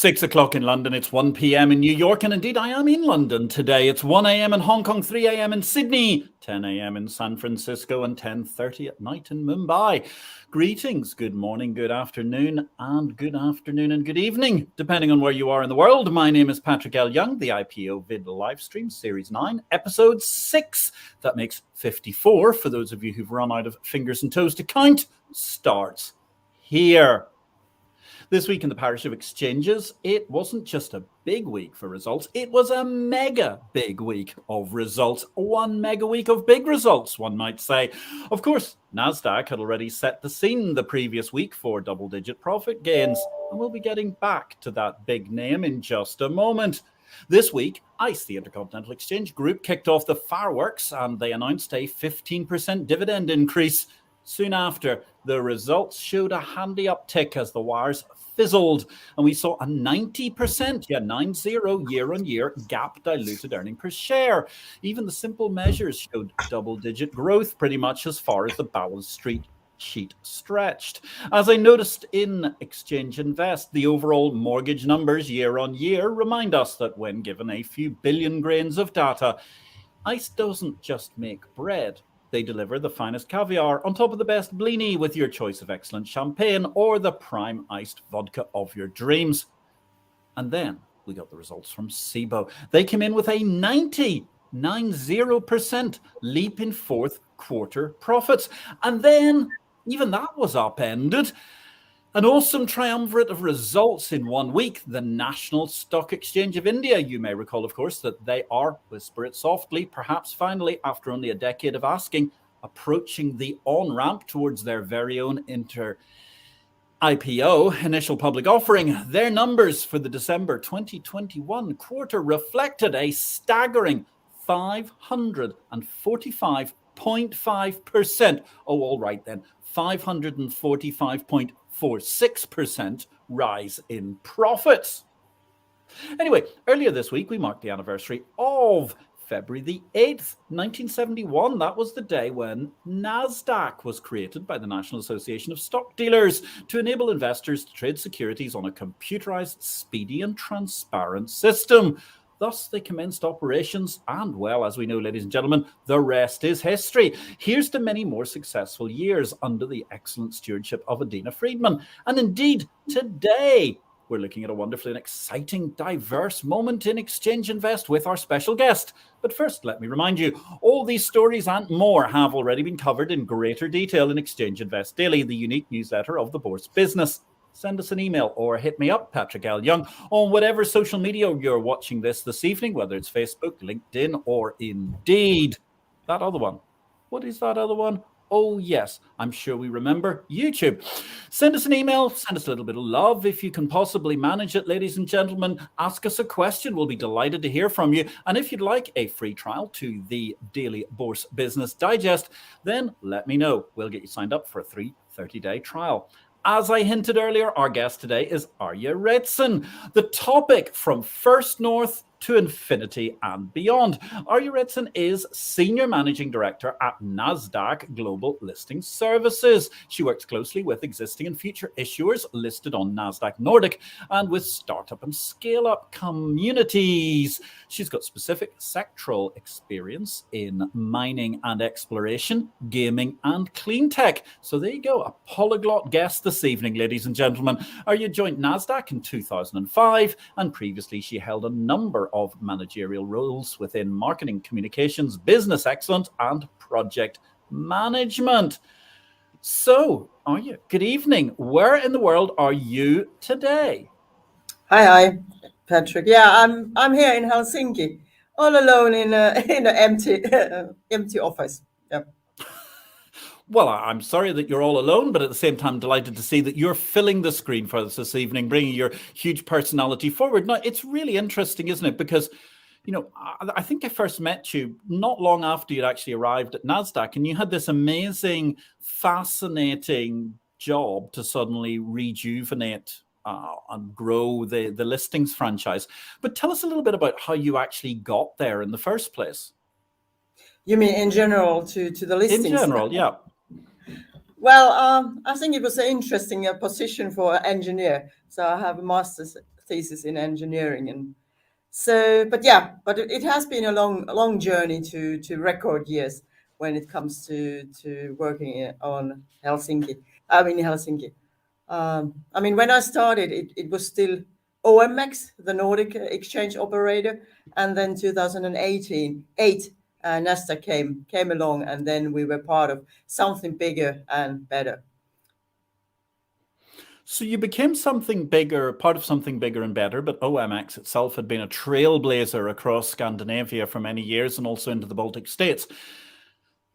6 o'clock in London, it's 1 p.m. in New York, and indeed I am in London today. It's 1 a.m. in Hong Kong, 3 a.m. in Sydney, 10 a.m. in San Francisco, and 10:30 at night in Mumbai. Greetings, good morning, good afternoon, and good evening, depending on where you are in the world. My name is Patrick L. Young, the IPO-VID Livestream, Series 9, Episode 6. That makes 54, for those of you who've run out of fingers and toes to count, starts here. This week in the parish of exchanges, it wasn't just a big week for results, it was a mega big week of results. One mega week of big results, one might say. Of course, Nasdaq had already set the scene the previous week for double-digit profit gains, and we'll be getting back to that big name in just a moment. This week, ICE, the Intercontinental Exchange Group, kicked off the fireworks, and they announced a 15% dividend increase. Soon after, the results showed a handy uptick as the wires fizzled, and we saw a 90%, 90 year-on-year gap diluted earning per share. Even the simple measures showed double-digit growth pretty much as far as the balance sheet stretched. As I noticed in Exchange Invest, the overall mortgage numbers year-on-year remind us that when given a few billion grains of data, ICE doesn't just make bread. They deliver the finest caviar on top of the best blini with your choice of excellent champagne or the prime iced vodka of your dreams. And then we got the results from SIBO. They came in with a 90% leap in fourth quarter profits. And then even that was upended. An awesome triumvirate of results in 1 week. The National Stock Exchange of India, you may recall, of course, that they are, whisper it softly, perhaps finally, after only a decade of asking, approaching the on-ramp towards their very own IPO, initial public offering. Their numbers for the December 2021 quarter reflected a staggering 545.5%. Oh, all right then, 545.46% rise in profits. Anyway, earlier this week, we marked the anniversary of February the 8th, 1971. That was the day when Nasdaq was created by the National Association of Stock Dealers to enable investors to trade securities on a computerized, speedy, and transparent system. Thus, they commenced operations, and well, as we know, ladies and gentlemen, the rest is history. Here's to many more successful years under the excellent stewardship of Adina Friedman. And indeed, today, we're looking at a wonderfully and exciting, diverse moment in Exchange Invest with our special guest. But first, let me remind you, all these stories and more have already been covered in greater detail in Exchange Invest Daily, the unique newsletter of the Bourse Business. Send us an email or hit me up, Patrick L. Young, on whatever social media you're watching this evening, whether it's Facebook, LinkedIn, or indeed that other one. What is that other one? Oh, yes, I'm sure we remember YouTube. Send us an email, send us a little bit of love if you can possibly manage it, ladies and gentlemen. Ask us a question. We'll be delighted to hear from you. And if you'd like a free trial to the Daily Bourse Business Digest, then let me know. We'll get you signed up for a 30-day trial. As I hinted earlier, our guest today is Erja Retzén. The topic from First North to infinity and beyond. Erja Retzén is Senior Managing Director at Nasdaq Global Listing Services. She works closely with existing and future issuers listed on Nasdaq Nordic and with startup and scale-up communities. She's got specific sectoral experience in mining and exploration, gaming, and cleantech. So there you go, a polyglot guest this evening, ladies and gentlemen. Erja joined Nasdaq in 2005, and previously she held a number of managerial roles within marketing, communications, business excellence, and project management. So, Erja, good evening. Where in the world are you today? Hi, Patrick. Yeah, I'm here in Helsinki, all alone in an empty office. Yeah. Well, I'm sorry that you're all alone, but at the same time, delighted to see that you're filling the screen for us this evening, bringing your huge personality forward. Now, it's really interesting, isn't it? Because, you know, I think I first met you not long after you'd actually arrived at Nasdaq, and you had this amazing, fascinating job to suddenly rejuvenate and grow the listings franchise. But tell us a little bit about how you actually got there in the first place. You mean in general to the listings? In general, yeah. Well, I think it was an interesting position for an engineer. So I have a master's thesis in engineering, and so, but yeah, but it has been a long journey to record years when it comes to working on Helsinki. I mean Helsinki. I mean, when I started, it was still OMX, the Nordic exchange operator, and then 2018, Nasdaq came along, and then we were part of something bigger and better. So you became something bigger, part of something bigger and better, but OMX itself had been a trailblazer across Scandinavia for many years and also into the Baltic states.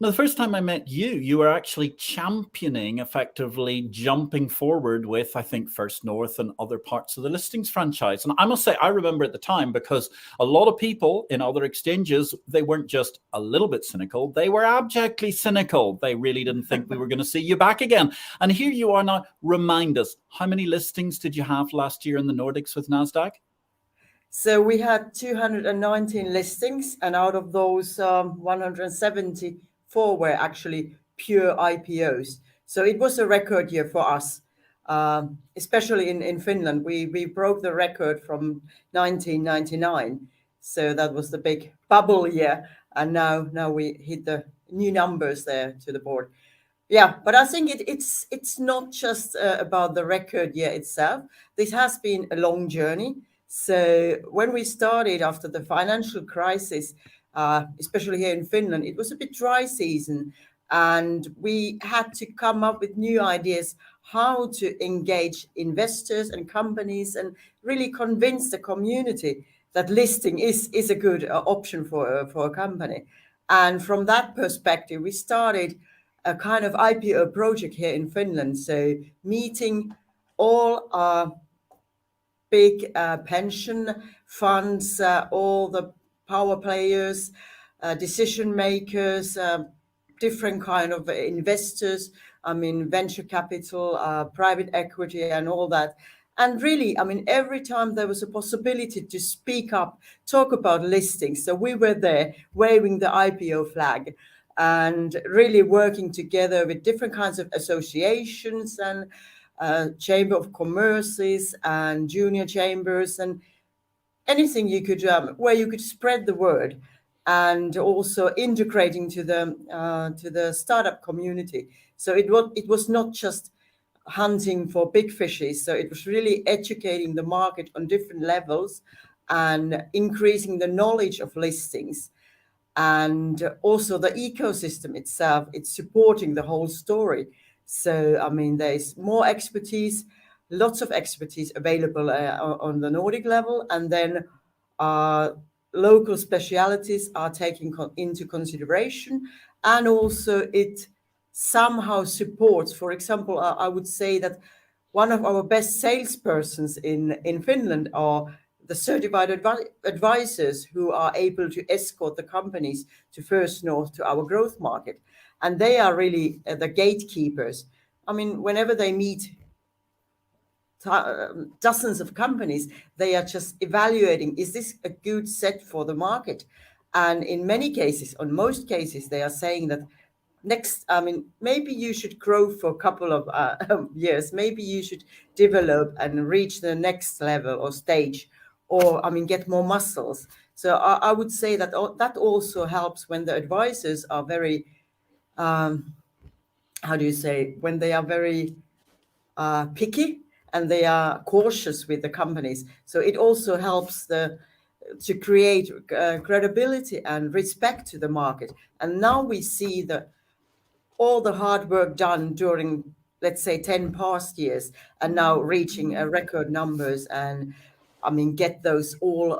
Now, the first time I met you, you were actually championing, effectively jumping forward with, I think, First North and other parts of the listings franchise. And I must say, I remember at the time, because a lot of people in other exchanges, they weren't just a little bit cynical, they were abjectly cynical. They really didn't think we were going to see you back again. And here you are now. Remind us, how many listings did you have last year in the Nordics with Nasdaq? So we had 219 listings, and out of those, 174 were actually pure IPOs. So it was a record year for us, especially in Finland. We broke the record from 1999. So that was the big bubble year. And now we hit the new numbers there to the board. Yeah, but I think it's not just about the record year itself. This has been a long journey. So when we started after the financial crisis, especially here in Finland, it was a bit dry season, and we had to come up with new ideas how to engage investors and companies and really convince the community that listing is a good option for a company. And from that perspective, we started a kind of IPO project here in Finland. So meeting all big pension funds, all the power players, decision makers, different kind of investors, I mean, venture capital, private equity and all that. And really, I mean, every time there was a possibility to speak up, talk about listings. So we were there waving the IPO flag and really working together with different kinds of associations and Chamber of Commerces and junior chambers and anything you could where you could spread the word, and also integrating to the startup community. So it was not just hunting for big fishes. So it was really educating the market on different levels and increasing the knowledge of listings. And also the ecosystem itself, it's supporting the whole story. So, I mean, there's more expertise, lots of expertise available on the Nordic level. And then local specialities are taken into consideration. And also it somehow supports, for example, I would say that one of our best salespersons in Finland are the certified advisors who are able to escort the companies to First North, to our growth market. And they are really the gatekeepers. I mean, whenever they meet dozens of companies, they are just evaluating, is this a good set for the market? And in many cases, on most cases, they are saying that next, I mean, maybe you should grow for a couple of years. Maybe you should develop and reach the next level or stage, or, I mean, get more muscles. So I would say that that also helps when the advisors are very, how do you say, when they are very picky and they are cautious with the companies. So it also helps to create credibility and respect to the market. And now we see all the hard work done during, let's say, 10 past years, and now reaching record numbers. And I mean, get those all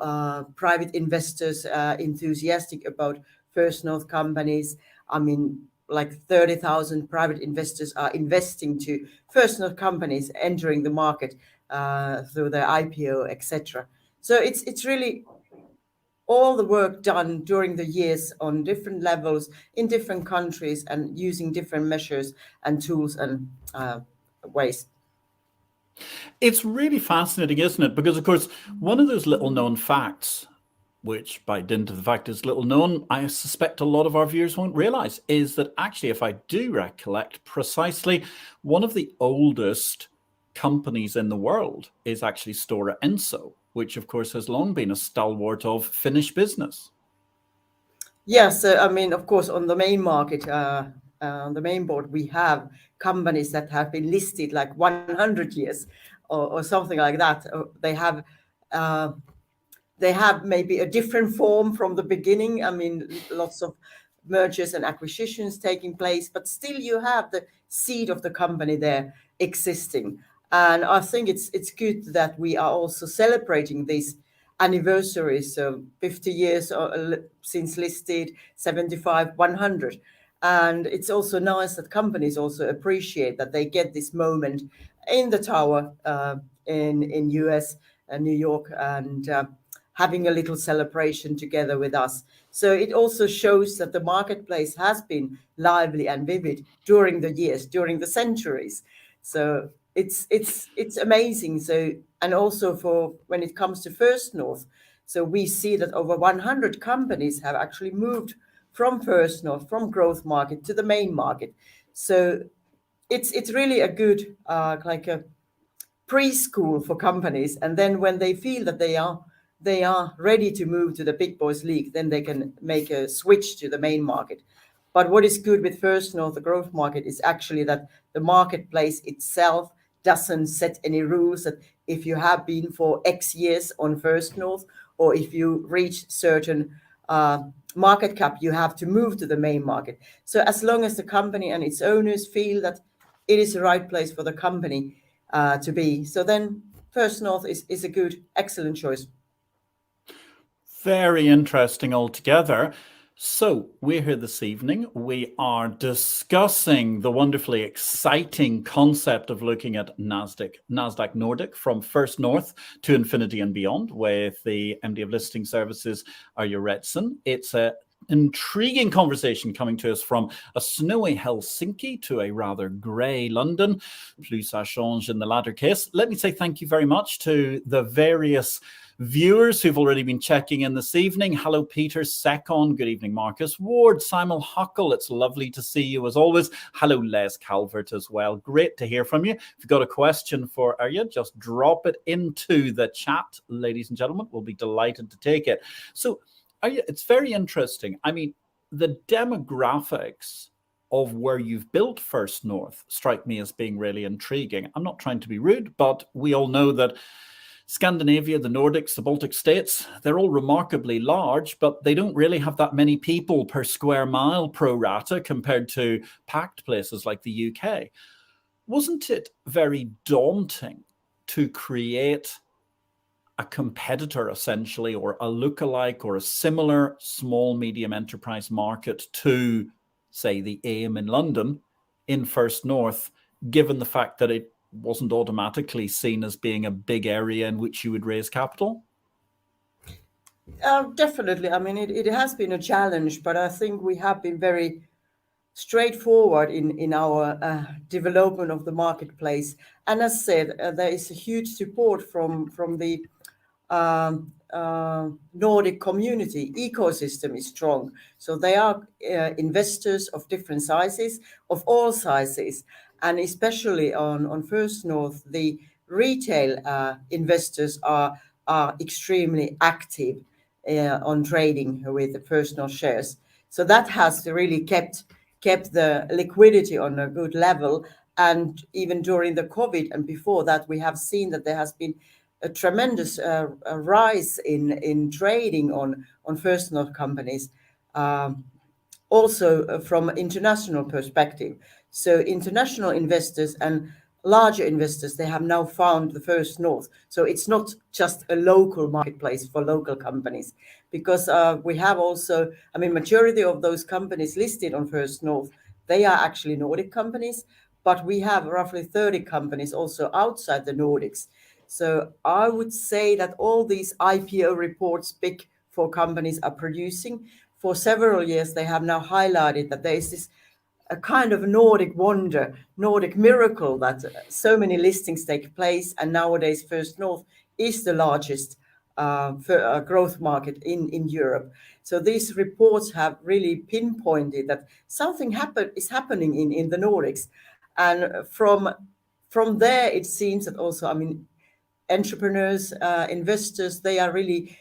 private investors enthusiastic about First North companies. I mean, like 30,000 private investors are investing to First North companies entering the market through their IPO, etc. So it's really all the work done during the years on different levels in different countries and using different measures and tools and ways. It's really fascinating, isn't it? Because, of course, one of those little known facts, which by dint of the fact is little known, I suspect a lot of our viewers won't realize, is that actually, if I do recollect precisely, one of the oldest companies in the world is actually Stora Enso, which of course has long been a stalwart of Finnish business. Yes, I mean, of course, on the main market, on the main board, we have companies that have been listed like 100 years or something like that. They have maybe a different form from the beginning. I mean, lots of mergers and acquisitions taking place, but still you have the seed of the company there existing. And I think it's good that we are also celebrating these anniversaries, so 50 years since listed, 75, 100. And it's also nice that companies also appreciate that they get this moment in the tower in US, New York, and having a little celebration together with us. So it also shows that the marketplace has been lively and vivid during the years, during the centuries. So it's amazing. So, and also for when it comes to First North, so we see that over 100 companies have actually moved from First North, from growth market to the main market. So it's really a good like a preschool for companies, and then when they feel that they are ready to move to the big boys league, then they can make a switch to the main market. But what is good with First North, the growth market, is actually that the marketplace itself doesn't set any rules that if you have been for X years on First North, or if you reach certain market cap, you have to move to the main market. So as long as the company and its owners feel that it is the right place for the company to be, so then First North is a good, excellent choice. Very interesting altogether. So we're here this evening. We are discussing the wonderfully exciting concept of looking at Nasdaq Nordic from First North to infinity and beyond with the MD of Listing Services, Erja Retzén. It's a intriguing conversation coming to us from a snowy Helsinki to a rather grey London. Plus ça change in the latter case. Let me say thank you very much to the various viewers who've already been checking in this evening. Hello, Peter Secon. Good evening, Marcus Ward. Simon Huckle. It's lovely to see you as always. Hello, Les Calvert as well. Great to hear from you. If you've got a question for Erja, just drop it into the chat, ladies and gentlemen. We'll be delighted to take it. So, Erja, it's very interesting. I mean, the demographics of where you've built First North strike me as being really intriguing. I'm not trying to be rude, but we all know that Scandinavia, the Nordics, the Baltic states, they're all remarkably large, but they don't really have that many people per square mile pro rata compared to packed places like the UK. Wasn't it very daunting to create a competitor, essentially, or a lookalike or a similar small medium enterprise market to, say, the AIM in London in First North, given the fact that it wasn't automatically seen as being a big area in which you would raise capital? Definitely. I mean, it has been a challenge, but I think we have been very straightforward in our development of the marketplace. And as said, there is a huge support from the Nordic community. Ecosystem is strong. So they are investors of different sizes, of all sizes. And especially on First North, the retail investors are extremely active on trading with the First North shares. So that has really kept the liquidity on a good level. And even during the COVID and before that, we have seen that there has been a tremendous rise in trading on First North companies, also from international perspective. So international investors and larger investors, they have now found the First North. So it's not just a local marketplace for local companies, because we have also, I mean, majority of those companies listed on First North, they are actually Nordic companies, but we have roughly 30 companies also outside the Nordics. So I would say that all these IPO reports big four companies are producing, for several years, they have now highlighted that there is this a kind of Nordic wonder, Nordic miracle that so many listings take place. And nowadays, First North is the largest growth market in Europe. So these reports have really pinpointed that something is happening in the Nordics. And from from there, it seems that also, I mean, entrepreneurs, investors, they are really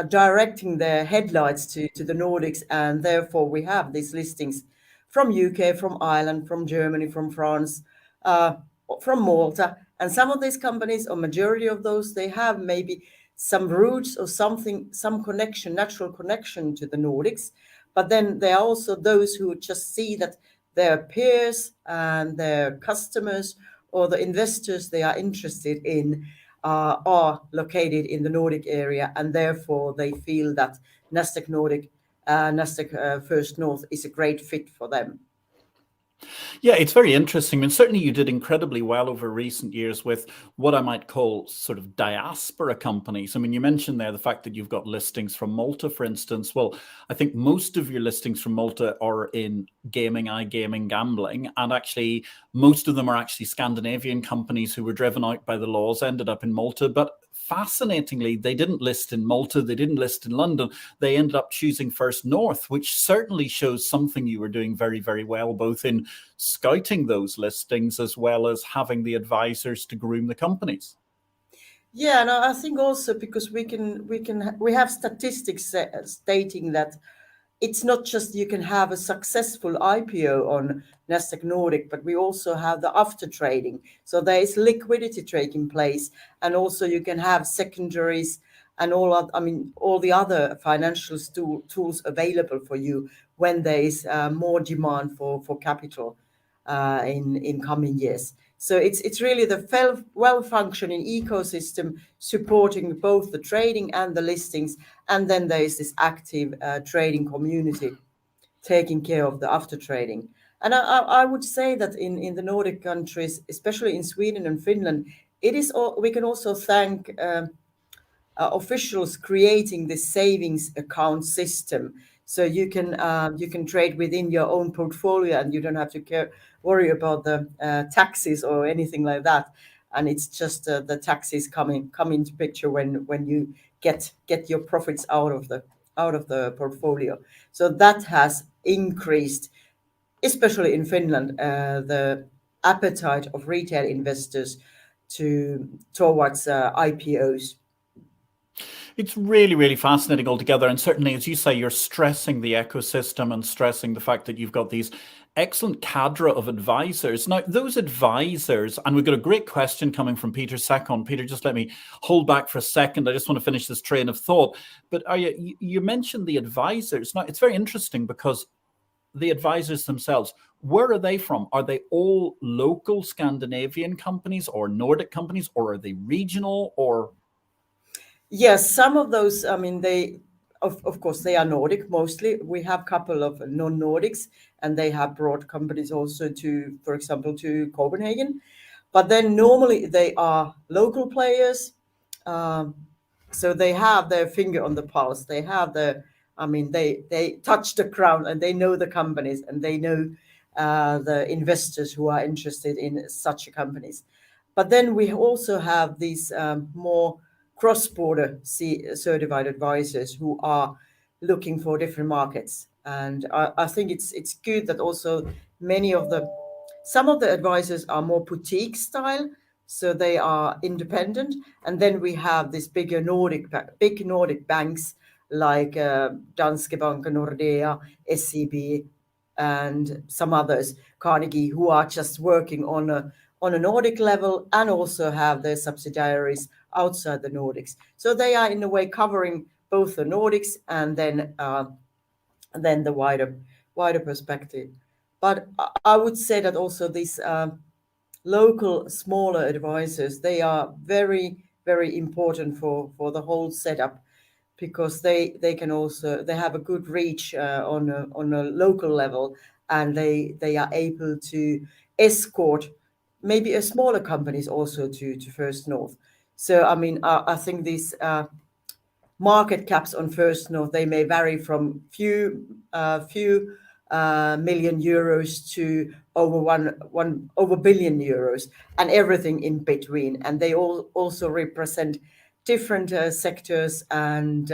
directing their headlights to the Nordics, and therefore we have these listings from UK, from Ireland, from Germany, from France, uh, from Malta, and some of these companies, or majority of those, they have maybe some roots or something, some connection, natural connection to the Nordics. But then there are also those who just see that their peers and their customers or the investors they are interested in are located in the Nordic area, and therefore they feel that Nasdaq Nordic, Nasdaq First North is a great fit for them. Yeah, it's very interesting. I mean, certainly you did incredibly well over recent years with what I might call sort of diaspora companies. I mean, you mentioned there the fact that you've got listings from Malta, for instance. Well, I think most of your listings from Malta are in gaming, iGaming, gambling, and actually most of them are actually Scandinavian companies who were driven out by the laws, ended up in Malta. But fascinatingly, they didn't list in Malta, they didn't list in London. They ended up choosing First North, which certainly shows something you were doing very, very well, both in scouting those listings as well as having the advisors to groom the companies. Yeah, and I think also because we have statistics stating that it's not just you can have a successful IPO on Nasdaq Nordic, but we also have the after trading. So there is liquidity taking place, and also you can have secondaries and all the other financial tools available for you when there is more demand for capital in coming years. So it's really the well-functioning ecosystem supporting both the trading and the listings, and then there is this active trading community taking care of the after trading. And I would say that in the Nordic countries, especially in Sweden and Finland, we can also thank officials creating this savings account system. So you can trade within your own portfolio, and you don't have to worry about the taxes or anything like that. And it's just the taxes come into picture when you get your profits out of the portfolio. So that has increased, especially in Finland, the appetite of retail investors towards IPOs. It's really, really fascinating altogether. And certainly, as you say, you're stressing the ecosystem and stressing the fact that you've got these excellent cadre of advisors. Now, those advisors, and we've got a great question coming from Peter Sekon. Peter, just let me hold back for a second. I just want to finish this train of thought. But you mentioned the advisors. Now, it's very interesting because the advisors themselves, where are they from? Are they all local Scandinavian companies or Nordic companies, or are they regional, or? Yes, some of those, I mean, of course, they are Nordic mostly. We have a couple of non-Nordics, and they have brought companies also for example, to Copenhagen. But then normally they are local players. So they have their finger on the pulse. They touch the ground, and they know the companies, and they know the investors who are interested in such companies. But then we also have these more cross-border certified advisors who are looking for different markets. And I think it's good that also some of the advisors are more boutique style, so they are independent. And then we have this big Nordic banks like Danske Bank, Nordea, SEB, and some others, Carnegie, who are just working on a Nordic level and also have their subsidiaries outside the Nordics. So they are in a way covering both the Nordics and then the wider perspective. But I would say that also these local smaller advisors, they are very, very important for the whole setup, because they have a good reach on a local level, and they are able to escort maybe a smaller companies also to First North. So I mean, I think these market caps on First North, they may vary from few million euros to over billion euros, and everything in between. And they also represent different sectors, and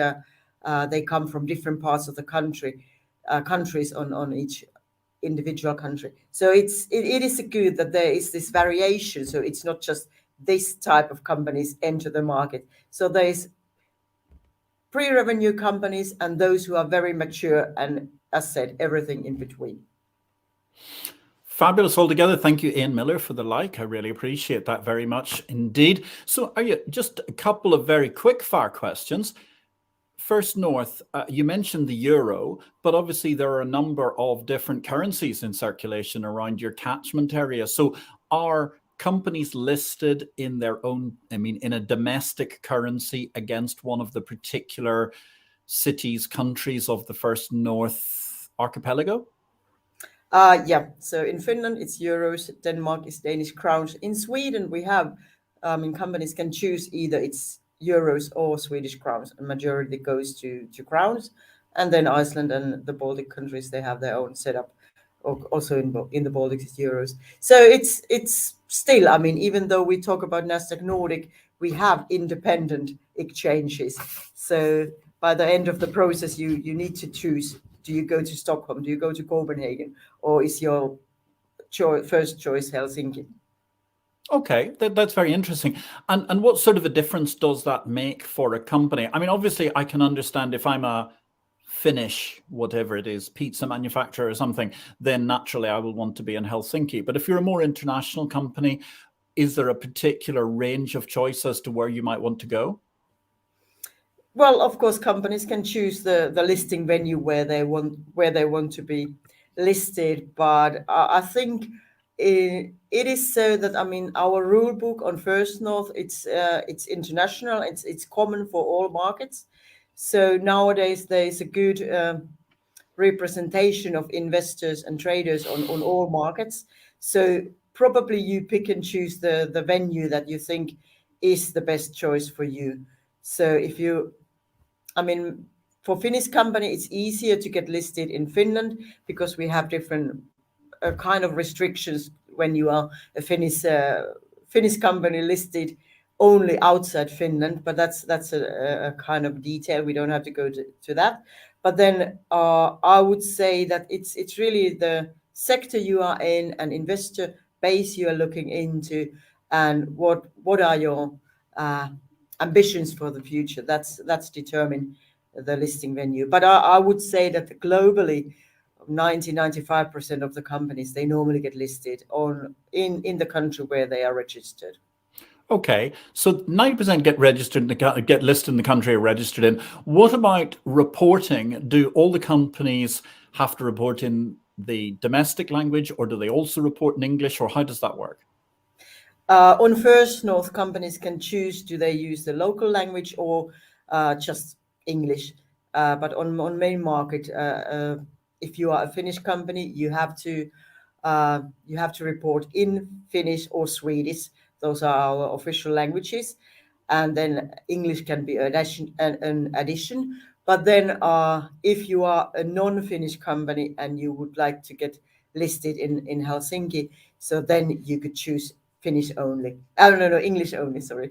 they come from different parts of the countries on individual country. So it is good that there is this variation. So it's not just this type of companies enter the market. So there is pre-revenue companies and those who are very mature, and as said, everything in between. Fabulous altogether. Thank you, Ian Miller, for the like. I really appreciate that very much indeed. So just a couple of very quick fire questions. First North, you mentioned the euro, but obviously there are a number of different currencies in circulation around your catchment area. So are companies listed in their own, in a domestic currency against one of the particular cities, countries of the First North archipelago? Yeah, so in Finland it's euros, Denmark is Danish crowns. In Sweden we have, companies can choose either it's euros or Swedish crowns, and majority goes to crowns. And then Iceland and the Baltic countries, they have their own setup. Also in the Baltics it's euros. So it's still, even though we talk about Nasdaq Nordic, we have independent exchanges. So by the end of the process, you need to choose. Do you go to Stockholm? Do you go to Copenhagen? Or is your first choice Helsinki? Okay, that's very interesting. And what sort of a difference does that make for a company? Obviously, I can understand if I'm a Finnish, whatever it is, pizza manufacturer or something, then naturally I will want to be in Helsinki. But if you're a more international company, is there a particular range of choice as to where you might want to go? Well, of course, companies can choose the listing venue where they want to be listed, but I think it is so that our rule book on First North, it's international, it's common for all markets. So nowadays there is a good representation of investors and traders on all markets. So probably you pick and choose the venue that you think is the best choice for you. So if you, for Finnish company, it's easier to get listed in Finland because we have different kind of restrictions when you are a Finnish company listed only outside Finland. But that's a kind of detail. We don't have to go to that. But then I would say that it's really the sector you are in and investor base you are looking into, and what are your ambitions for the future. That's determine the listing venue. But I would say that globally 95% of the companies, they normally get listed in the country where they are registered. Okay, so 90% get listed in the country are registered in. What about reporting? Do all the companies have to report in the domestic language, or do they also report in English, or how does that work? On First North, companies can choose, do they use the local language or just English? But on main market, if you are a Finnish company, you have to report in Finnish or Swedish. Those are our official languages, and then English can be an addition. But then, if you are a non-Finnish company and you would like to get listed in Helsinki, so then you could choose Finnish only. No, English only. Sorry.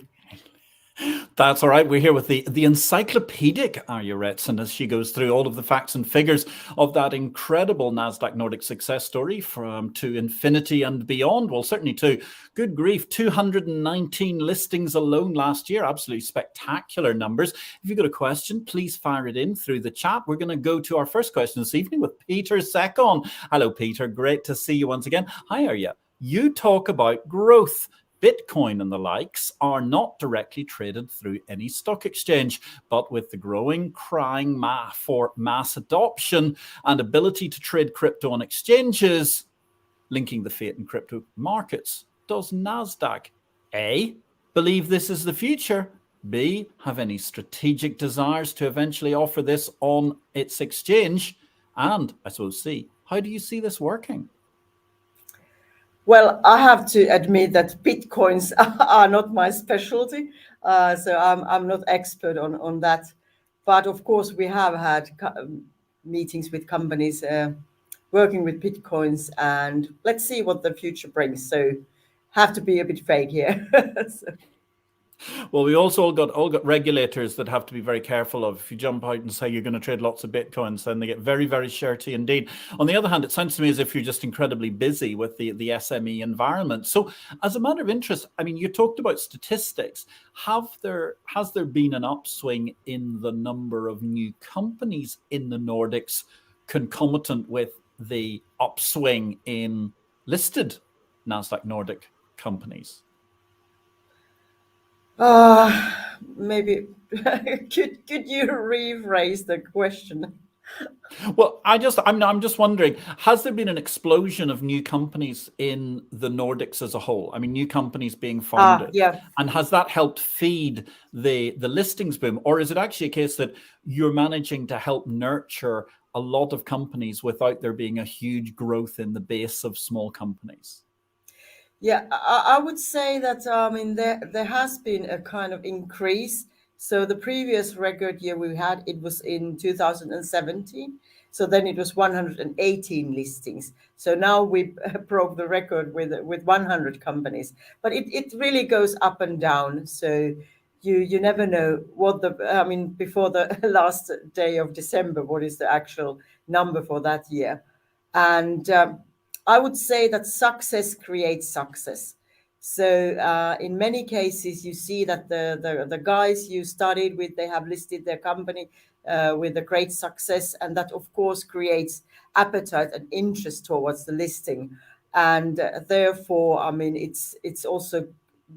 That's all right. We're here with the encyclopedic Erja Retzén as she goes through all of the facts and figures of that incredible Nasdaq Nordic success story to infinity and beyond. Well, certainly to good grief, 219 listings alone last year. Absolutely spectacular numbers. If you've got a question, please fire it in through the chat. We're going to go to our first question this evening with Peter Sekon. Hello, Peter. Great to see you once again. Hi, Erja. You talk about growth. Bitcoin and the likes are not directly traded through any stock exchange, but with the growing crying for mass adoption and ability to trade crypto on exchanges, linking the fiat and crypto markets, does Nasdaq A, believe this is the future, B, have any strategic desires to eventually offer this on its exchange, and I suppose C, how do you see this working? Well, I have to admit that Bitcoins are not my specialty, so I'm not expert on that. But of course, we have had meetings with companies working with Bitcoins, and let's see what the future brings. So have to be a bit fake here. So. Well, we also all got regulators that have to be very careful of. If you jump out and say you're going to trade lots of Bitcoins, then they get very, very shirty indeed. On the other hand, it sounds to me as if you're just incredibly busy with the SME environment. So as a matter of interest, I mean, you talked about statistics. Has there been an upswing in the number of new companies in the Nordics concomitant with the upswing in listed Nasdaq Nordic companies? Maybe could you rephrase the question? Well, I'm just wondering, has there been an explosion of new companies in the Nordics as a whole? I mean, new companies being founded, Yeah. and has that helped feed the listings boom, or is it actually a case that you're managing to help nurture a lot of companies without there being a huge growth in the base of small companies? Yeah, I would say that there has been a kind of increase. So the previous record year we had, it was in 2017. So then it was 118 listings. So now we broke the record with 100 companies. But it really goes up and down. So you never know what before the last day of December, what is the actual number for that year. And I would say that success creates success. So in many cases, you see that the guys you studied with, they have listed their company with a great success, and that of course creates appetite and interest towards the listing. And therefore, I mean, it's also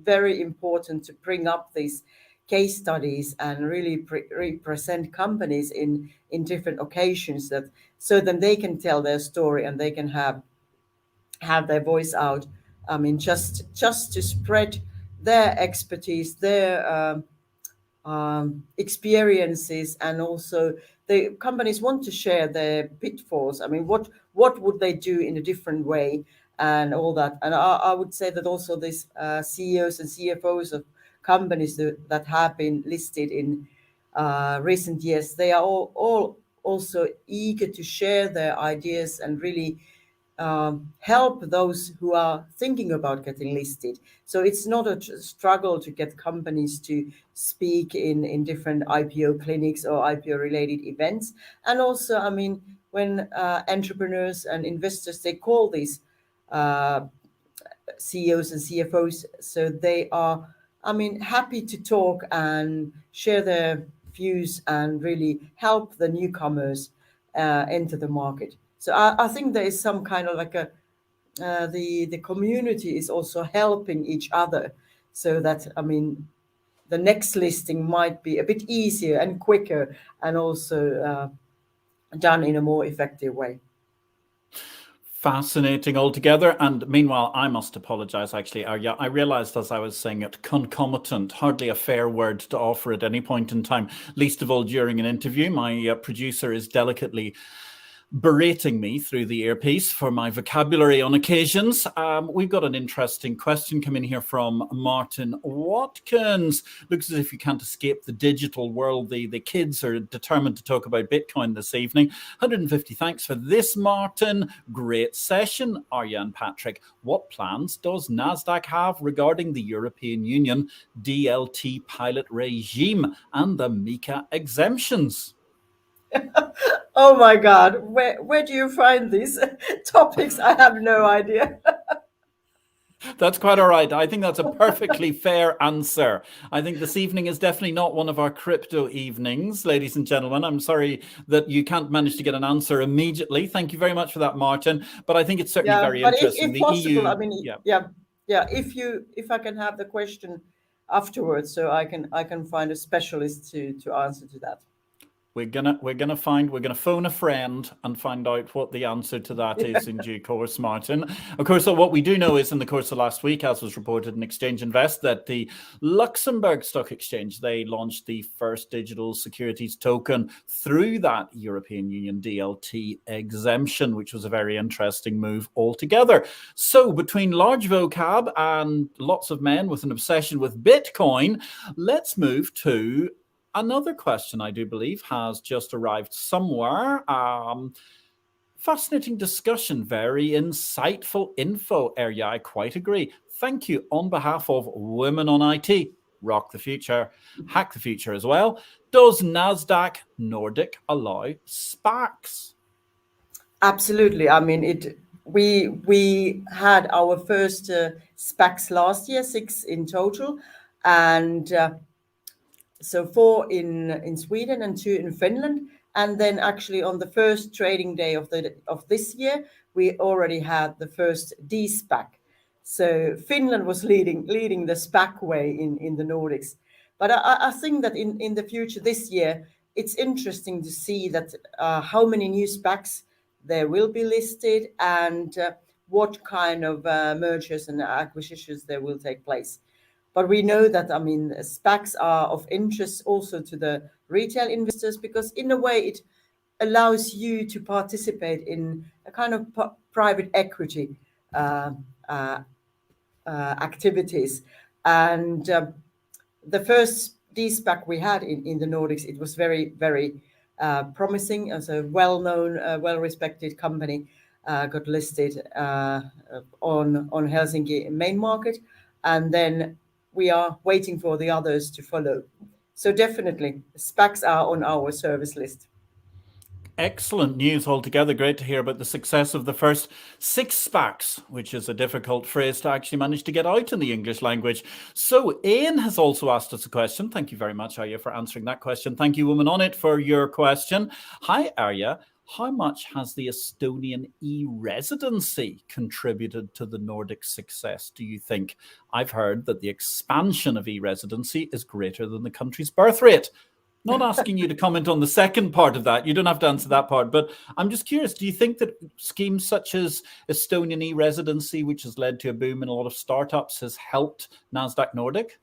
very important to bring up these case studies and really represent companies in different occasions, that so then they can tell their story and they can have their voice out. I mean, just to spread their expertise, their experiences, and also the companies want to share their pitfalls. I mean, what would they do in a different way, and all that. And I would say that also these CEOs and CFOs of companies that have been listed in recent years, they are all also eager to share their ideas and really help those who are thinking about getting listed. So it's not a struggle to get companies to speak in different IPO clinics or IPO related events. And also, I mean, when entrepreneurs and investors, they call these CEOs and CFOs, so they are, I mean, happy to talk and share their views and really help the newcomers enter the market. So I think there is some kind of like a the community is also helping each other, so that, I mean, the next listing might be a bit easier and quicker, and also done in a more effective way. Fascinating altogether. And meanwhile, I must apologize, actually, Erja. I realized as I was saying it, concomitant, hardly a fair word to offer at any point in time, least of all during an interview. My producer is delicately berating me through the earpiece for my vocabulary on occasions. We've got an interesting question coming here from Martin Watkins. Looks as if you can't escape the digital world. The kids are determined to talk about Bitcoin this evening. 150 thanks for this, Martin. Great session, Erja and Patrick. What plans does Nasdaq have regarding the European Union DLT pilot regime and the MiCA exemptions? Oh my God, where do you find these topics? I have no idea. That's quite all right. I think that's a perfectly fair answer. I think this evening is definitely not one of our crypto evenings, ladies and gentlemen. I'm sorry that you can't manage to get an answer immediately. Thank you very much for that, Martin. But I think it's certainly Yeah, very but interesting. if The possible, I EU, mean, yeah. yeah. If I can have the question afterwards, so I can find a specialist to answer to that. We're gonna phone a friend and find out what the answer to that is in due course, Martin. Of course, so what we do know is in the course of last week, as was reported in Exchange Invest, that the Luxembourg Stock Exchange, they launched the first digital securities token through that European Union DLT exemption, which was a very interesting move altogether. So between large vocab and lots of men with an obsession with Bitcoin, let's move to another question I do believe has just arrived somewhere. Fascinating discussion, very insightful info, Erja. I quite agree. Thank you on behalf of Women on IT. rock the future, hack the future as well. Does Nasdaq Nordic allow SPACs? Absolutely. I mean, we had our first SPACs last year, 6 in total, and so 4 in Sweden and 2 in Finland. And then actually on the first trading day of this year, we already had the first D-SPAC. So Finland was leading the SPAC way in the Nordics. But I think that in the future this year, it's interesting to see that how many new SPACs there will be listed and what kind of mergers and acquisitions there will take place. But we know that, I mean, SPACs are of interest also to the retail investors because in a way it allows you to participate in a kind of private equity activities. And the first D-SPAC we had in the Nordics, it was very, very promising. As a well-known, well-respected company got listed on Helsinki main market. And then we are waiting for the others to follow. So definitely, SPACs are on our service list. Excellent news altogether. Great to hear about the success of the first 6 SPACs, which is a difficult phrase to actually manage to get out in the English language. So Ian has also asked us a question. Thank you very much, Erja, for answering that question. Thank you, Woman on It, for your question. Hi, Erja. How much has the Estonian e-residency contributed to the Nordic success, do you think? I've heard that the expansion of e-residency is greater than the country's birth rate. Not asking you to comment on the second part of that. You don't have to answer that part. But I'm just curious, do you think that schemes such as Estonian e-residency, which has led to a boom in a lot of startups, has helped Nasdaq Nordic?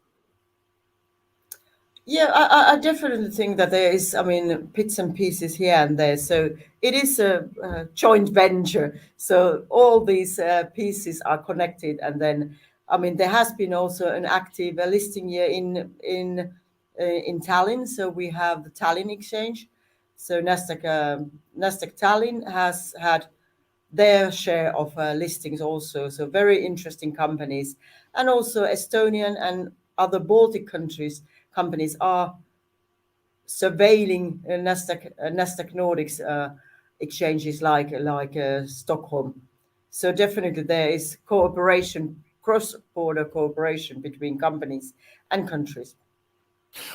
Yeah, I definitely think that there is, I mean, bits and pieces here and there. So it is a joint venture. So all these pieces are connected. And then, I mean, there has been also an active listing year in Tallinn. So we have the Tallinn exchange. So Nasdaq Tallinn has had their share of listings also. So very interesting companies. And also Estonian and other Baltic countries companies are surveilling Nasdaq Nordic's exchanges like Stockholm. So definitely there is cooperation, cross-border cooperation between companies and countries.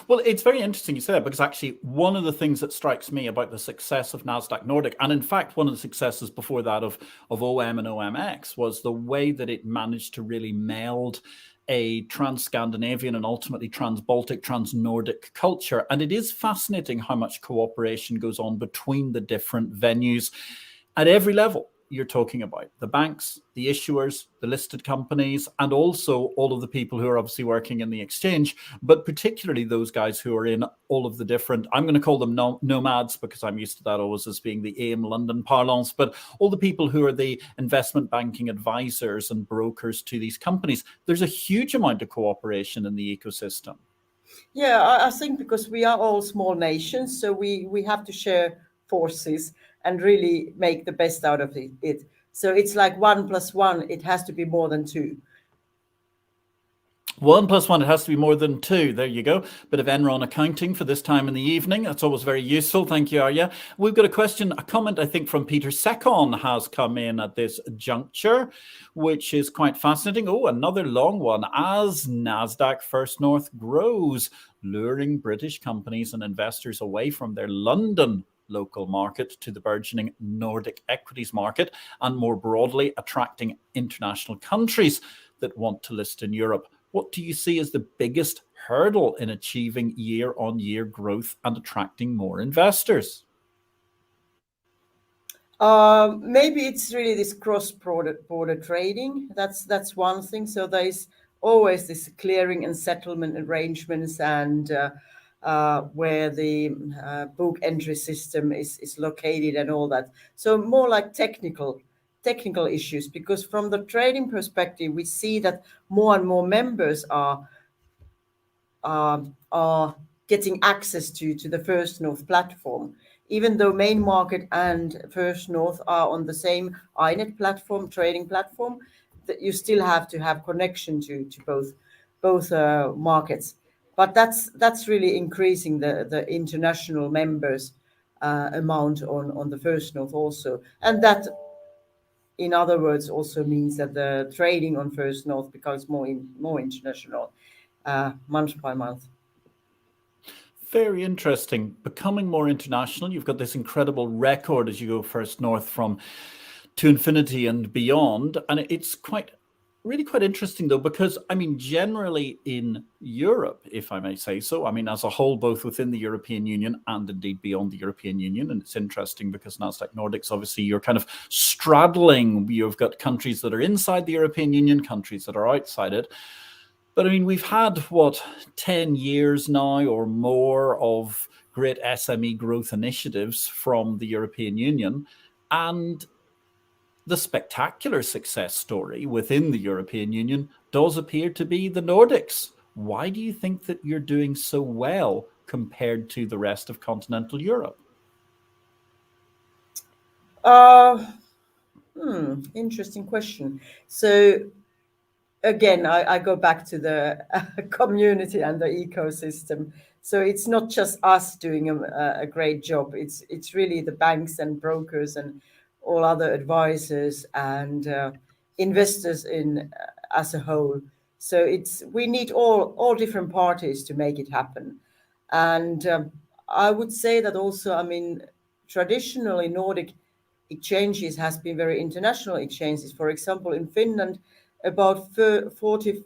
Well, it's very interesting you say that because actually one of the things that strikes me about the success of Nasdaq Nordic, and in fact one of the successes before that of OM and OMX, was the way that it managed to really meld a trans-Scandinavian and ultimately trans-Baltic, trans-Nordic culture. And it is fascinating how much cooperation goes on between the different venues at every level. You're talking about the banks, the issuers, the listed companies, and also all of the people who are obviously working in the exchange, but particularly those guys who are in all of the different, I'm going to call them nomads because I'm used to that always as being the AIM London parlance, but all the people who are the investment banking advisors and brokers to these companies. There's a huge amount of cooperation in the ecosystem. Yeah, I think because we are all small nations, so we have to share forces and really make the best out of it. So it's like 1 + 1, it has to be more than 2. 1 + 1, it has to be more than 2. There you go. Bit of Enron accounting for this time in the evening. That's always very useful. Thank you, Erja. We've got a comment, I think, from Peter Sekon has come in at this juncture, which is quite fascinating. Oh, another long one. As Nasdaq First North grows, luring British companies and investors away from their London local market to the burgeoning Nordic equities market, and more broadly attracting international countries that want to list in Europe. What do you see as the biggest hurdle in achieving year-on-year growth and attracting more investors? Maybe it's really this cross-border trading. That's one thing. So there is always this clearing and settlement arrangements and where the book entry system is located and all that. So more like technical issues, because from the trading perspective, we see that more and more members are getting access to the First North platform. Even though Main Market and First North are on the same INET platform, trading platform, that you still have to have connection to both markets. but that's really increasing the international members amount on the First North also, and that, in other words, also means that the trading on First North becomes more international month by month. Very interesting. Becoming more international. You've got this incredible record as you go First North to infinity and beyond. And it's really quite interesting, though, because, I mean, generally in Europe, if I may say so, I mean, as a whole, both within the European Union and indeed beyond the European Union. And it's interesting because Nasdaq Nordics, obviously, you're kind of straddling. You've got countries that are inside the European Union, countries that are outside it. But I mean, we've had, 10 years now or more of great SME growth initiatives from the European Union. And the spectacular success story within the European Union does appear to be the Nordics. Why do you think that you're doing so well compared to the rest of continental Europe? Interesting question. So again, I go back to the community and the ecosystem. So it's not just us doing a great job. It's really the banks and brokers and all other advisors and investors in as a whole. So we need all different parties to make it happen. And I would say that also, I mean, traditionally Nordic exchanges has been very international exchanges. For example, in Finland, about 43%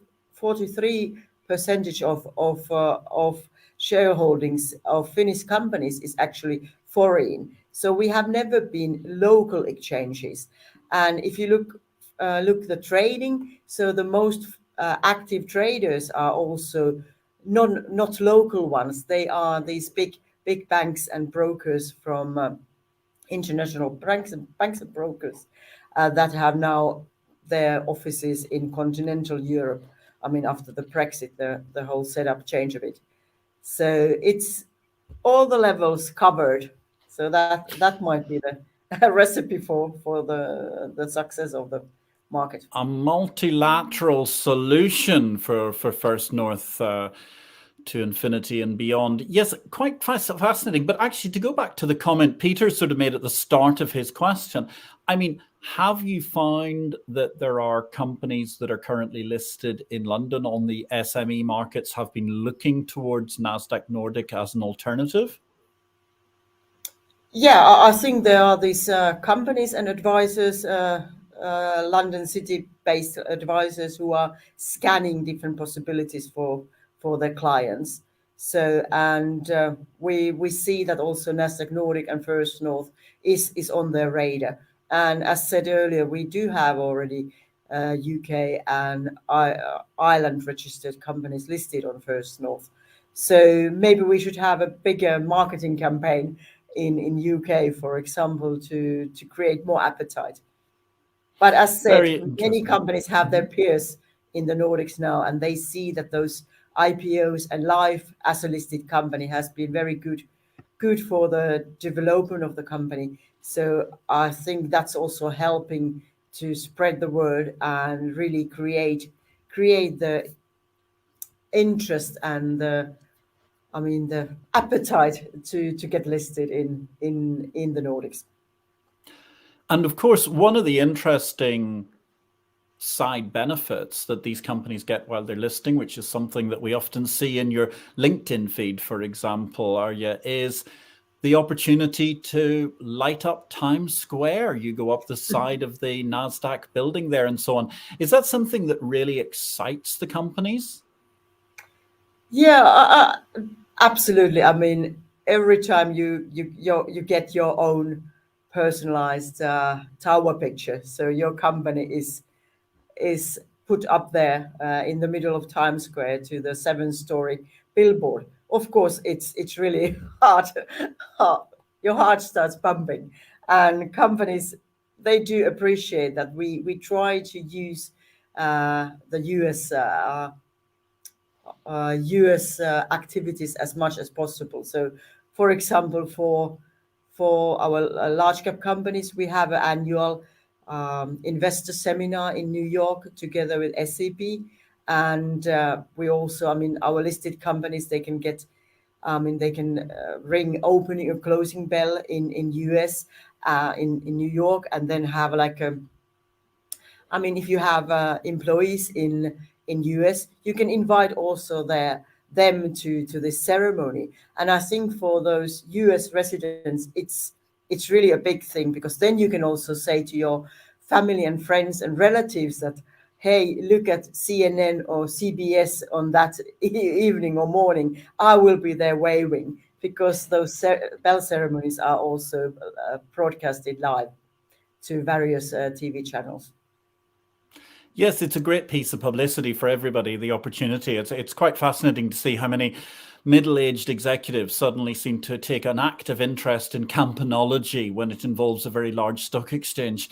of shareholdings of Finnish companies is actually foreign. So we have never been local exchanges. And if you look the trading, so the most active traders are also not local ones. They are these big banks and brokers from international banks and brokers that have now their offices in continental Europe. I mean, after the Brexit, the whole setup changed a bit. So it's all the levels covered. So that might be the recipe for the success of the market. A multilateral solution for First North to infinity and beyond. Yes, quite fascinating. But actually, to go back to the comment Peter sort of made at the start of his question, I mean, have you found that there are companies that are currently listed in London on the SME markets have been looking towards Nasdaq Nordic as an alternative? Yeah, I think there are these companies and advisors, London City-based advisors who are scanning different possibilities for their clients. So, and we see that also Nasdaq Nordic and First North is on their radar. And as said earlier, we do have already UK and Ireland registered companies listed on First North. So maybe we should have a bigger marketing campaign in UK, for example, to create more appetite. But as said, many companies have their peers in the Nordics now, and they see that those IPOs and life as a listed company has been very good for the development of the company. So I think that's also helping to spread the word and really create the interest and the appetite to get listed in the Nordics. And of course, one of the interesting side benefits that these companies get while they're listing, which is something that we often see in your LinkedIn feed, for example, Erja, is the opportunity to light up Times Square. You go up the side of the Nasdaq building there and so on. Is that something that really excites the companies? Yeah, absolutely. I mean, every time you get your own personalized tower picture, so your company is put up there in the middle of Times Square to the 7-story billboard. Of course, it's really hard. Your heart starts pumping, and companies, they do appreciate that we try to use the US activities as much as possible. So, for example, for our large cap companies, we have an annual investor seminar in New York together with SAP, And we also, I mean, our listed companies, they can get, they can ring opening or closing bell in US, in New York, and then have like a, I mean, if you have employees in US, you can invite also them to this ceremony. And I think for those US residents, it's really a big thing, because then you can also say to your family and friends and relatives that, hey, look at CNN or CBS on that evening or morning. I will be there waving, because those bell ceremonies are also broadcasted live to various TV channels. Yes, it's a great piece of publicity for everybody, the opportunity. It's quite fascinating to see how many middle-aged executives suddenly seem to take an active interest in campanology when it involves a very large stock exchange.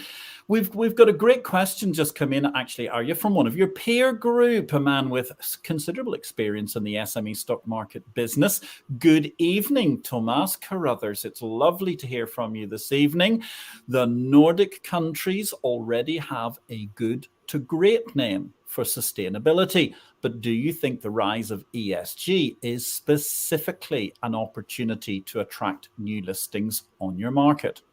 We've got a great question just come in, actually, Erja, from one of your peer group, a man with considerable experience in the SME stock market business. Good evening, Thomas Carruthers. It's lovely to hear from you this evening. The Nordic countries already have a good to great name for sustainability. But do you think the rise of ESG is specifically an opportunity to attract new listings on your market?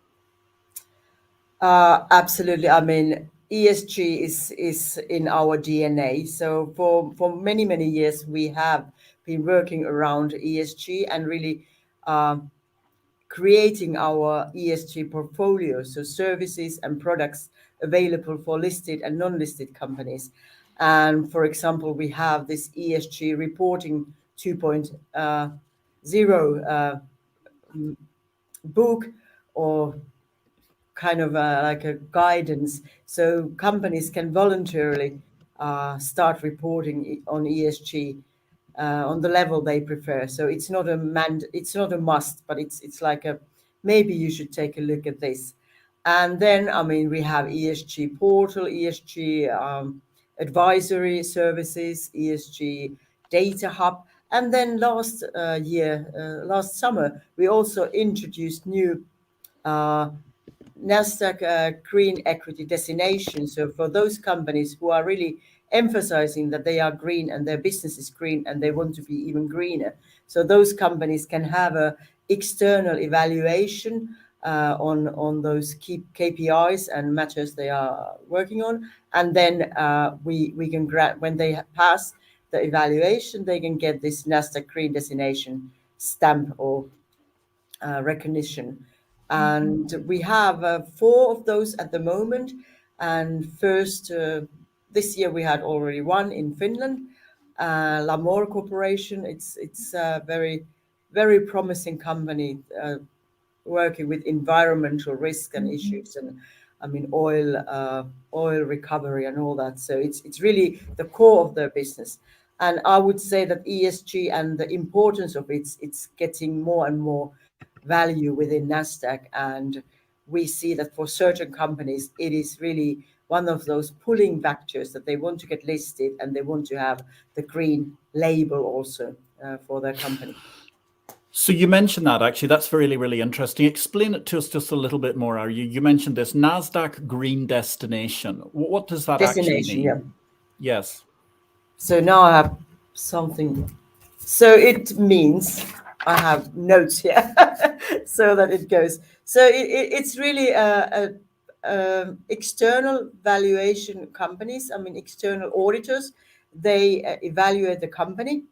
Absolutely. I mean, ESG is in our DNA. So for many years, we have been working around ESG and really creating our ESG portfolio, so services and products available for listed and non-listed companies. And for example, we have this ESG reporting 2.0 book, or kind of like a guidance, so companies can voluntarily start reporting on ESG on the level they prefer. So it's not a must, but it's like a, maybe you should take a look at this. And then, I mean, we have ESG portal, ESG advisory services, ESG data hub. And then last summer, we also introduced new Nasdaq green equity designation. So for those companies who are really emphasizing that they are green and their business is green and they want to be even greener, so those companies can have a external evaluation on those key KPIs and matters they are working on, and then we can grant, when they pass the evaluation, they can get this Nasdaq green designation stamp or recognition. And we have 4 of those at the moment. And first, this year we had already one in Finland, Lamor Corporation. It's a very promising company working with environmental risk and issues, and I mean oil recovery and all that. So it's really the core of their business. And I would say that ESG and the importance of it's getting more and more value within Nasdaq, and we see that for certain companies it is really one of those pulling factors that they want to get listed and they want to have the green label also for their company. So you mentioned that, actually, that's really, really interesting. Explain it to us just a little bit more. You mentioned this Nasdaq Green Destination. What does that actually mean? Yeah. Yes. So now I have something. So it means I have notes here so that it goes. So it's really external valuation companies. I mean, external auditors. They evaluate the company.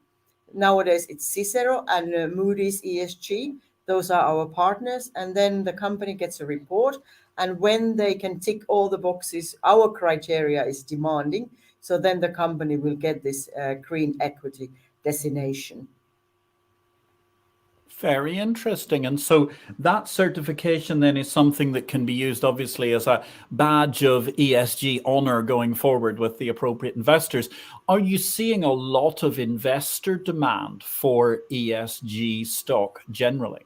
Nowadays, it's Cicero and Moody's ESG. Those are our partners. And then the company gets a report. And when they can tick all the boxes our criteria is demanding, so then the company will get this green equity designation. Very interesting. And so that certification then is something that can be used, obviously, as a badge of ESG honor going forward with the appropriate investors. Are you seeing a lot of investor demand for ESG stock generally?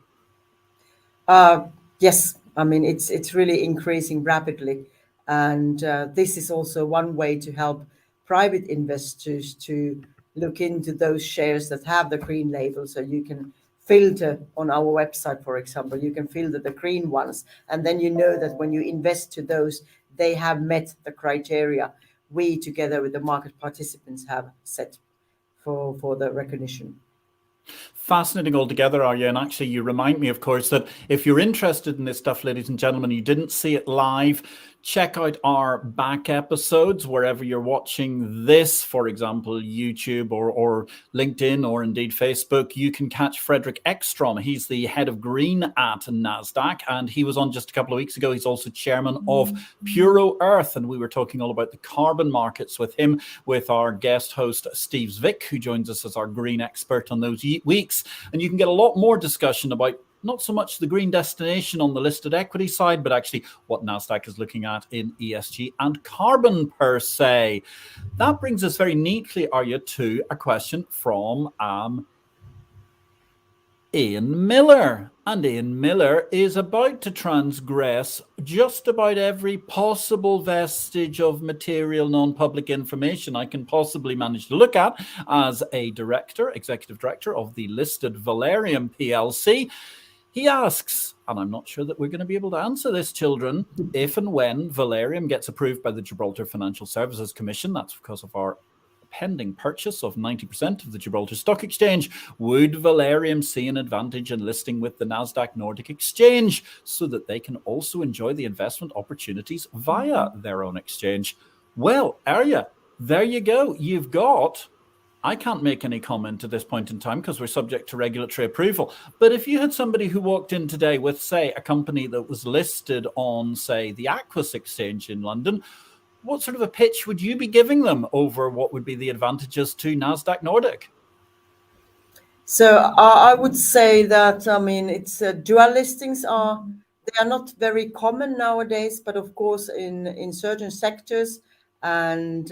Yes, I mean, it's really increasing rapidly. And this is also one way to help private investors to look into those shares that have the green label. So you can filter on our website, for example, you can filter the green ones. And then you know that when you invest to those, they have met the criteria we together with the market participants have set for the recognition. Fascinating altogether, Erja. And actually, you remind me, of course, that if you're interested in this stuff, ladies and gentlemen, you didn't see it live, check out our back episodes wherever you're watching this, for example, YouTube or LinkedIn or indeed Facebook. You can catch Fredrik Ekstrom. He's the head of green at Nasdaq, and he was on just a couple of weeks ago. He's also chairman of Puro Earth, and we were talking all about the carbon markets with him, with our guest host, Steve Zwick, who joins us as our green expert on those weeks. And you can get a lot more discussion about not so much the green destination on the listed equity side, but actually what Nasdaq is looking at in ESG and carbon per se. That brings us very neatly, Erja, to a question from Ian Miller. And Ian Miller is about to transgress just about every possible vestige of material non-public information I can possibly manage to look at as a director, executive director of the listed Valerium PLC. He asks, and I'm not sure that we're going to be able to answer this, children, if and when Valerium gets approved by the Gibraltar Financial Services Commission, that's because of our pending purchase of 90% of the Gibraltar Stock Exchange, would Valerium see an advantage in listing with the Nasdaq Nordic exchange so that they can also enjoy the investment opportunities via their own exchange? Well, Erja, there you go. You've got... I can't make any comment at this point in time because we're subject to regulatory approval. But if you had somebody who walked in today with, say, a company that was listed on, say, the Aquis exchange in London, what sort of a pitch would you be giving them over what would be the advantages to Nasdaq Nordic? So I would say that, I mean, it's dual listings they are not very common nowadays, but of course in certain sectors and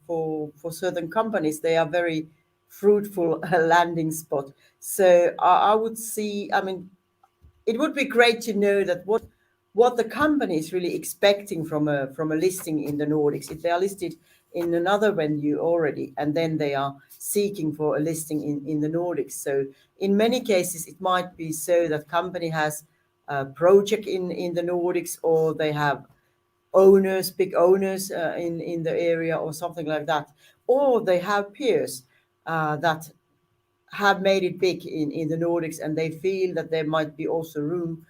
for certain companies, they are very fruitful landing spot. So I would see, I mean, it would be great to know that what the company is really expecting from a listing in the Nordics. If they are listed in another venue already, and then they are seeking for a listing in the Nordics. So in many cases, it might be so that company has a project in the Nordics, or they have owners, big owners in the area or something like that, or they have peers that have made it big in the Nordics, and they feel that there might be also room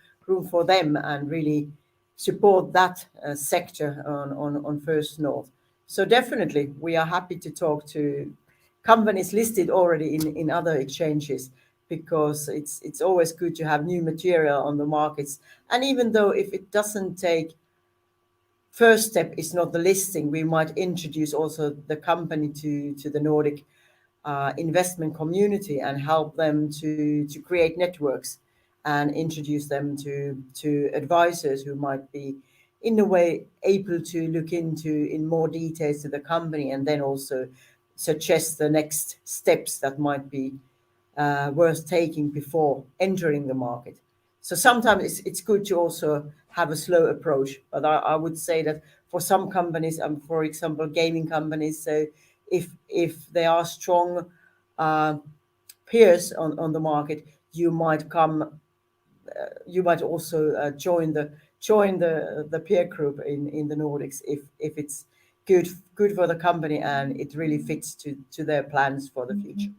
for them and really support that sector on First North. So definitely, we are happy to talk to companies listed already in other exchanges, because it's always good to have new material on the markets. And even though if it doesn't take, first step is not the listing, we might introduce also the company to the Nordic investment community and help them to create networks and introduce them to advisors who might be in a way able to look into in more details to the company, and then also suggest the next steps that might be worth taking before entering the market. So sometimes it's good to also have a slow approach, but I would say that for some companies, for example, gaming companies, so if they are strong peers on the market, you might also join the peer group in the Nordics if it's good for the company and it really fits to their plans for the future.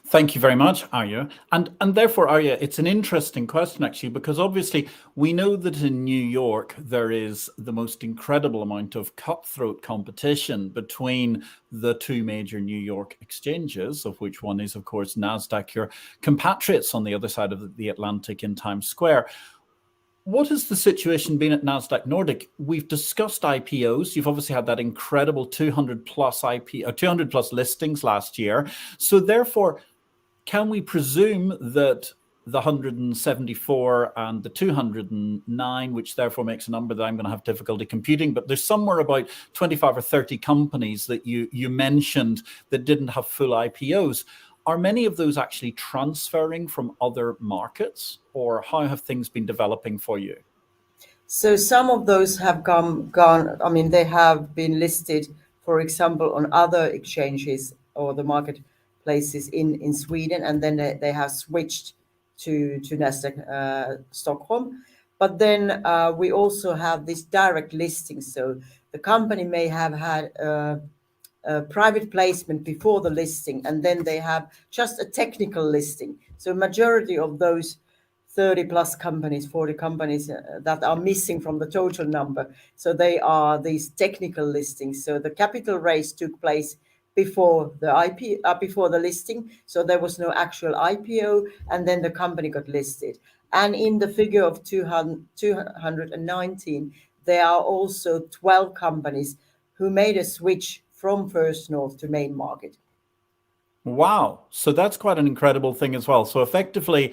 Thank you very much, Erja. And therefore, Erja, it's an interesting question, actually, because obviously we know that in New York, there is the most incredible amount of cutthroat competition between the two major New York exchanges, of which one is, of course, Nasdaq, your compatriots on the other side of the Atlantic in Times Square. What has the situation been at Nasdaq Nordic? We've discussed IPOs. You've obviously had that incredible 200 plus listings last year. So therefore, can we presume that the 174 and the 209, which therefore makes a number that I'm going to have difficulty computing, but there's somewhere about 25 or 30 companies that you mentioned that didn't have full IPOs. Are many of those actually transferring from other markets, or how have things been developing for you? So some of those have gone. I mean, they have been listed, for example, on other exchanges or the marketplaces in Sweden, and then they have switched to Nasdaq Stockholm. But then we also have this direct listing. So the company may have had a private placement before the listing, and then they have just a technical listing. So majority of those 30 plus companies, 40 companies that are missing from the total number. So they are these technical listings. So the capital raise took place before the before the listing. So there was no actual IPO, and then the company got listed. And in the figure of 219, there are also 12 companies who made a switch from First North to main market. Wow. So that's quite an incredible thing as well. So effectively,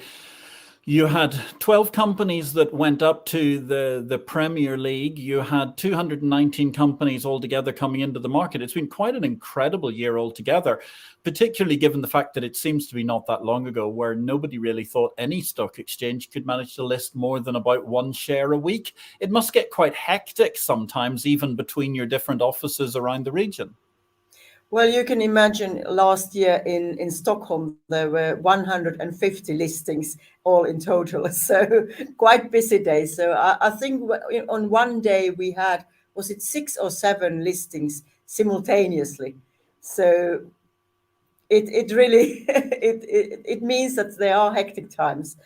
you had 12 companies that went up to the Premier League. You had 219 companies altogether coming into the market. It's been quite an incredible year altogether, particularly given the fact that it seems to be not that long ago where nobody really thought any stock exchange could manage to list more than about one share a week. It must get quite hectic sometimes, even between your different offices around the region. Well, you can imagine last year in Stockholm, there were 150 listings all in total. So quite busy day. So I think on one day we had, was it 6 or 7 listings simultaneously? So it really, it means that there are hectic times.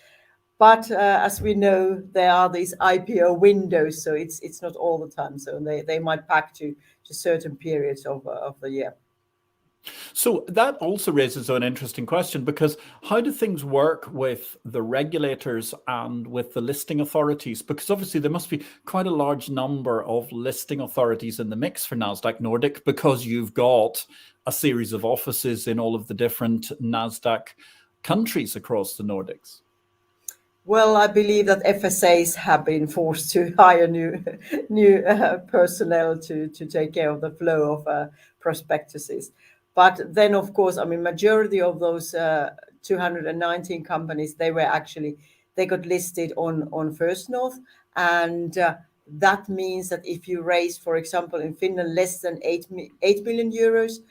But as we know, there are these IPO windows, so it's not all the time. So they might pack to certain periods of the year. So that also raises an interesting question, because how do things work with the regulators and with the listing authorities? Because obviously there must be quite a large number of listing authorities in the mix for Nasdaq Nordic, because you've got a series of offices in all of the different Nasdaq countries across the Nordics. Well, I believe that FSAs have been forced to hire new personnel to take care of the flow of prospectuses. But then, of course, I mean, majority of those 219 companies, they got listed on First North, and that means that if you raise, for example, in Finland, less than 8 million euros,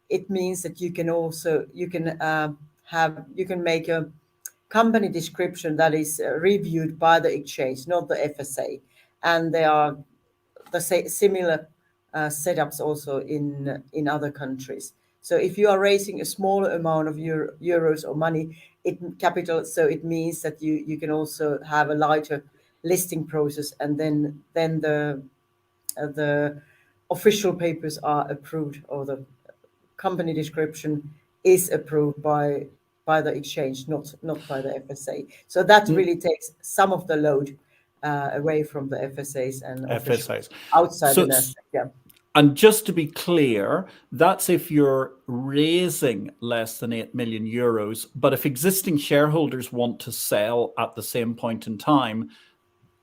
it means that you can make a company description that is reviewed by the exchange, not the FSA, and there are the similar setups also in other countries. So if you are raising a smaller amount of euros or money, capital, so it means that you can also have a lighter listing process, and then the official papers are approved, or the company description is approved by the exchange, not by the FSA. So that really takes some of the load away from the FSAs and FSAs outside the Nasdaq. Yeah. And just to be clear, that's if you're raising less than 8 million euros. But if existing shareholders want to sell at the same point in time,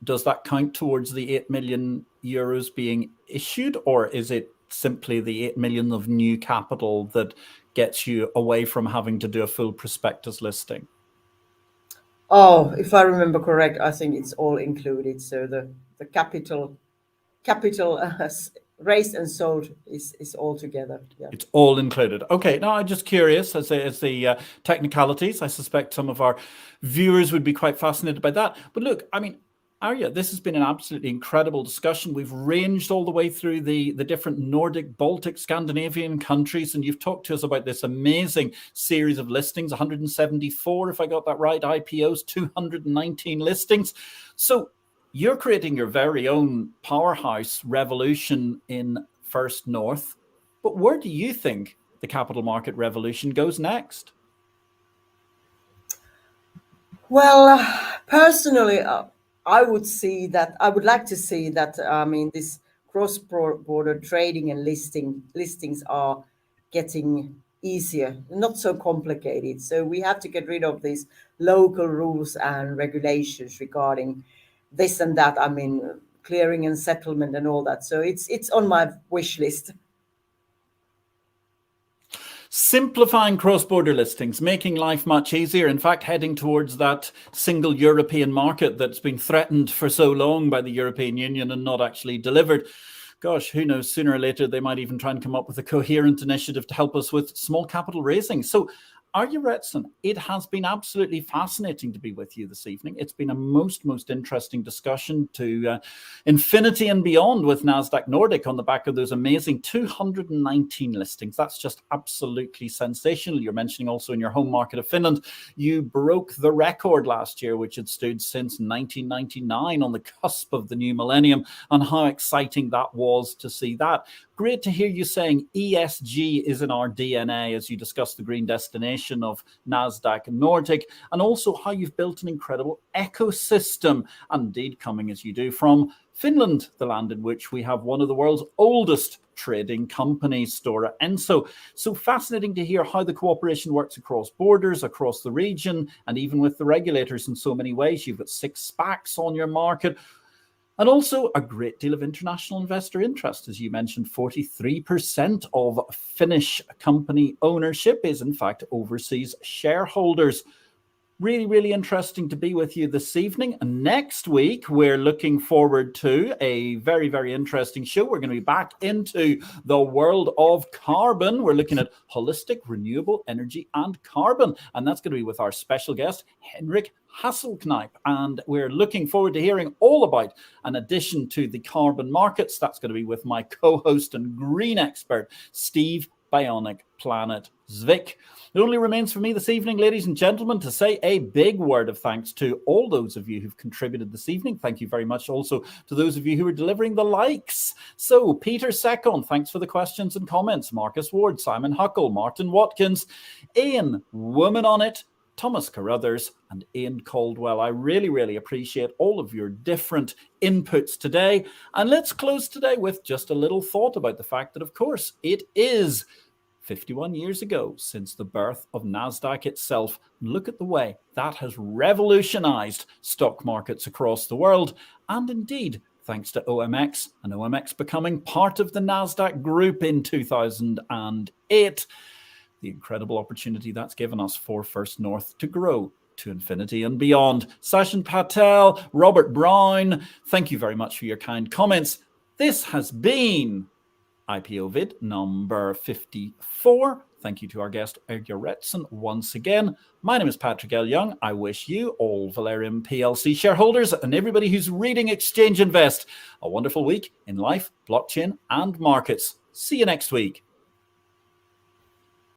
does that count towards the 8 million euros being issued? Or is it simply the 8 million of new capital that gets you away from having to do a full prospectus listing? Oh, if I remember correct, I think it's all included. So the capital raised and sold is all together. Yeah. It's all included. Okay, now I'm just curious as the technicalities. I suspect some of our viewers would be quite fascinated by that. But look, I mean, Erja, this has been an absolutely incredible discussion. We've ranged all the way through the different Nordic, Baltic, Scandinavian countries, and you've talked to us about this amazing series of listings, 174, if I got that right, IPOs, 219 listings. So you're creating your very own powerhouse revolution in First North. But where do you think the capital market revolution goes next? Well, personally, I would like to see that. I mean, this cross-border trading and listings are getting easier, not so complicated. So we have to get rid of these local rules and regulations regarding this and that. I mean, clearing and settlement and all that. So it's on my wish list. Simplifying cross-border listings, making life much easier. In fact, heading towards that single European market that's been threatened for so long by the European Union and not actually delivered. Gosh, who knows, sooner or later, they might even try and come up with a coherent initiative to help us with small capital raising. So, Erja Retzén, it has been absolutely fascinating to be with you this evening. It's been a most interesting discussion to infinity and beyond with Nasdaq Nordic on the back of those amazing 219 listings. That's just absolutely sensational. You're mentioning also in your home market of Finland, you broke the record last year, which had stood since 1999 on the cusp of the new millennium, and how exciting that was to see that. Great to hear you saying ESG is in our DNA as you discuss the green destination of Nasdaq Nordic, and also how you've built an incredible ecosystem, and indeed coming as you do from Finland, the land in which we have one of the world's oldest trading companies, Stora Enso. So fascinating to hear how the cooperation works across borders, across the region, and even with the regulators in so many ways. You've got 6 SPACs on your market. And also a great deal of international investor interest. As you mentioned, 43% of Finnish company ownership is in fact overseas shareholders. Really interesting to be with you this evening. And next week, we're looking forward to a very interesting show. We're going to be back into the world of carbon. We're looking at holistic renewable energy and carbon. And that's going to be with our special guest, Henrik Hasselknip. And we're looking forward to hearing all about an addition to the carbon markets. That's going to be with my co-host and green expert, Steve Bionic Planet Zvik. It only remains for me this evening, ladies and gentlemen, to say a big word of thanks to all those of you who've contributed this evening. Thank you very much also to those of you who are delivering the likes. So, Peter Secon, thanks for the questions and comments. Marcus Ward, Simon Huckle, Martin Watkins, Ian, Woman on It, Thomas Carruthers, and Ian Caldwell. I really appreciate all of your different inputs today. And let's close today with just a little thought about the fact that, of course, it is 51 years ago since the birth of Nasdaq itself. Look at the way that has revolutionized stock markets across the world. And indeed, thanks to OMX and OMX becoming part of the Nasdaq group in 2008, the incredible opportunity that's given us for First North to grow to infinity and beyond. Sachin Patel, Robert Brown, thank you very much for your kind comments. This has been IPO-VID number 54. Thank you to our guest, Erja Retzén, once again. My name is Patrick L. Young. I wish you, all Valerium PLC shareholders, and everybody who's reading Exchange Invest, a wonderful week in life, blockchain, and markets. See you next week.